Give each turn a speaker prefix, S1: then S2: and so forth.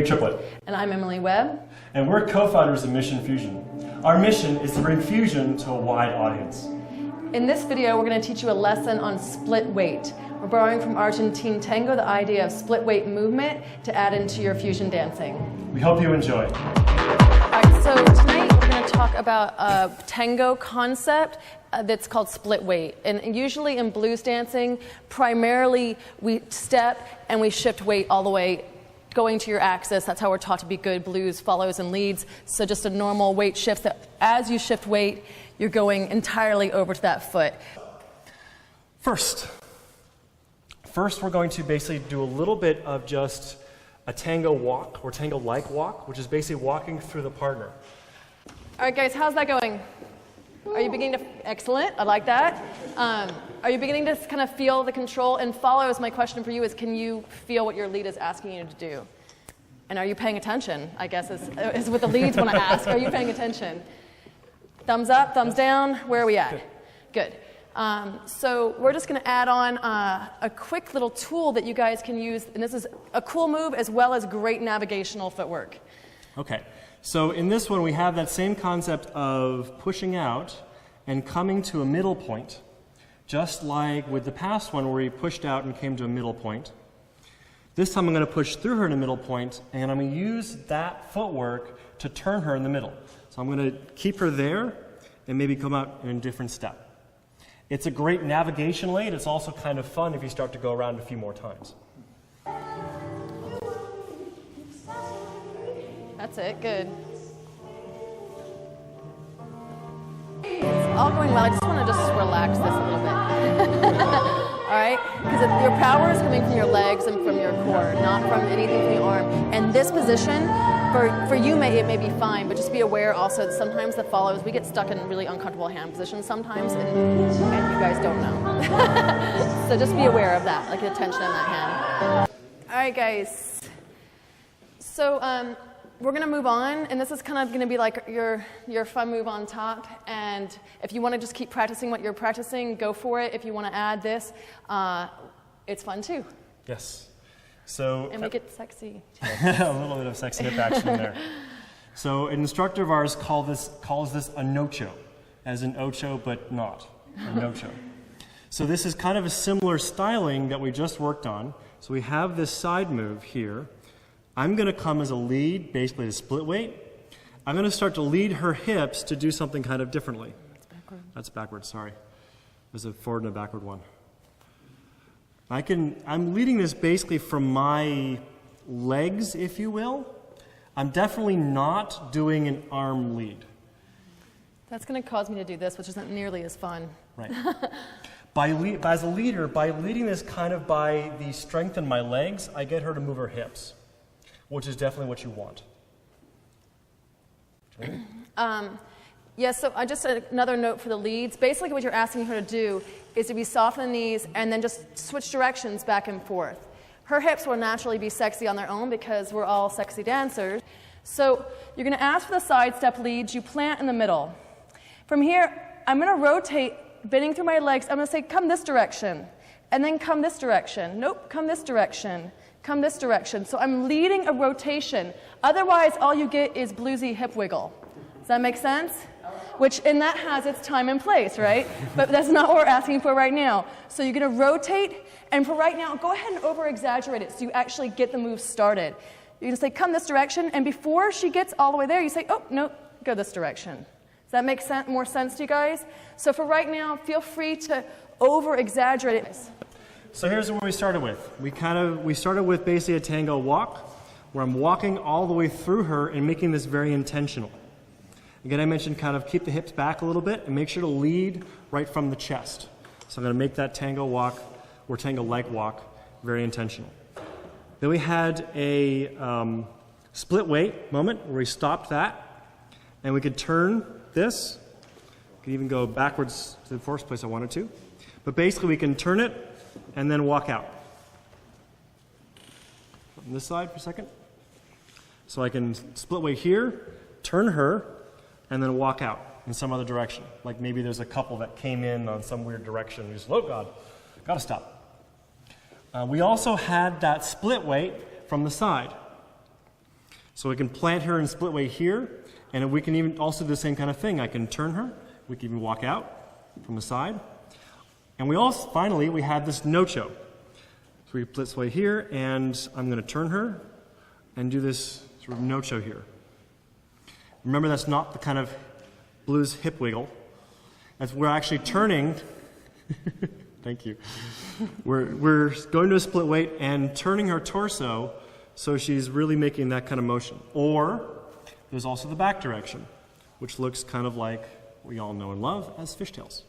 S1: Triplet.
S2: And I'm Emily Webb.
S1: And we're co-founders of Mission Fusion. Our mission is to bring fusion to a wide audience.
S2: In this video, we're going to teach you a lesson on split weight. We're borrowing from Argentine tango the idea of split weight movement to add into your fusion dancing.
S1: We hope you enjoy.
S2: All right, so tonight we're going to talk about a tango concept that's called split weight. And usually in blues dancing, primarily we step and we shift weight all the way going to your axis. That's how we're taught to be good blues follows and leads. So just a normal weight shift that as you shift weight, you're going entirely over to that foot.
S1: First, we're going to basically do a little bit of just a tango walk, or tango-like walk, which is basically walking through the partner.
S2: All right, guys, how's that going? Are you beginning to, excellent, I like that. Are you beginning to kind of feel the control? And follows, my question for you is, can you feel what your lead is asking you to do? And are you paying attention, I guess, is what the leads want to ask. Are you paying attention? Thumbs up, thumbs down, where are we at? Good. So we're just going to add on a quick little tool that you guys can use, and this is a cool move as well as great navigational footwork.
S1: Okay, so in this one we have that same concept of pushing out and coming to a middle point, just like with the past one where we pushed out and came to a middle point. This time I'm going to push through her in the middle point, and I'm going to use that footwork to turn her in the middle. So I'm going to keep her there and maybe come out in a different step. It's a great navigational aid. It's also kind of fun if you start to go around a few more times.
S2: That's it, good. It's all going well. I just want to just relax this a little bit. All right? Because your power is coming from your legs and from your core, not from anything from the arm. And this position, for you, it may be fine, but just be aware also that sometimes the follows, we get stuck in really uncomfortable hand positions sometimes, and you guys don't know. So just be aware of that, like the tension in that hand. All right, guys. So we're going to move on, and this is kind of going to be like your fun move on top. And if you want to just keep practicing what you're practicing, go for it. If you want to add this, it's fun too.
S1: Yes. So,
S2: and make it sexy.
S1: A little bit of sexy hip action in there. So an instructor of ours calls this a no-cho, as in ocho, but not a no-cho. So this is kind of a similar styling that we just worked on. So we have this side move here. I'm going to come as a lead, basically to split weight. I'm going to start to lead her hips to do something kind of differently. That's backward, sorry. There's a forward and a backward one. I'm leading this basically from my legs, if you will. I'm definitely not doing an arm lead.
S2: That's going to cause me to do this, which isn't nearly as fun.
S1: Right. As a leader, by leading this kind of by the strength in my legs, I get her to move her hips, which is definitely what you want. Yes, so I just another note for the leads. Basically what you're asking her to do is to be soft in the knees and then just switch directions back and forth. Her hips will naturally be sexy on their own because we're all sexy dancers. So you're going to ask for the side step leads. You plant in the middle. From here, I'm going to rotate, bending through my legs. I'm going to say, come this direction, and then come this direction. Nope, come this direction. Come this direction. So I'm leading a rotation. Otherwise, all you get is bluesy hip wiggle. Does that make sense? And that has its time and place, right? But that's not what we're asking for right now. So you're going to rotate, and for right now, go ahead and over-exaggerate it so you actually get the move started. You're going to say, come this direction, and before she gets all the way there, you say, oh, no, go this direction. Does that make more sense to you guys? So for right now, feel free to over-exaggerate it. So here's what we started with. We started with basically a tango walk, where I'm walking all the way through her and making this very intentional. Again, I mentioned kind of keep the hips back a little bit and make sure to lead right from the chest. So I'm going to make that tango walk, or tango-like walk, very intentional. Then we had a split weight moment where we stopped that, and we could turn this. We could even go backwards to the first place I wanted to. But basically we can turn it and then walk out. On this side for a second. So I can split weight here, turn her, and then walk out in some other direction. Like maybe there's a couple that came in on some weird direction. You just, oh God, gotta stop. We also had that split weight from the side.
S3: So we can plant her in split weight here, and we can even also do the same kind of thing. I can turn her. We can even walk out from the side. And we also, finally, we have this no-cho. So we split weight here, and I'm going to turn her and do this sort of no-cho here. Remember, that's not the kind of blues hip wiggle. We're actually turning. Thank you. We're going to a split weight and turning her torso so she's really making that kind of motion. Or there's also the back direction, which looks kind of like what we all know and love as fishtails.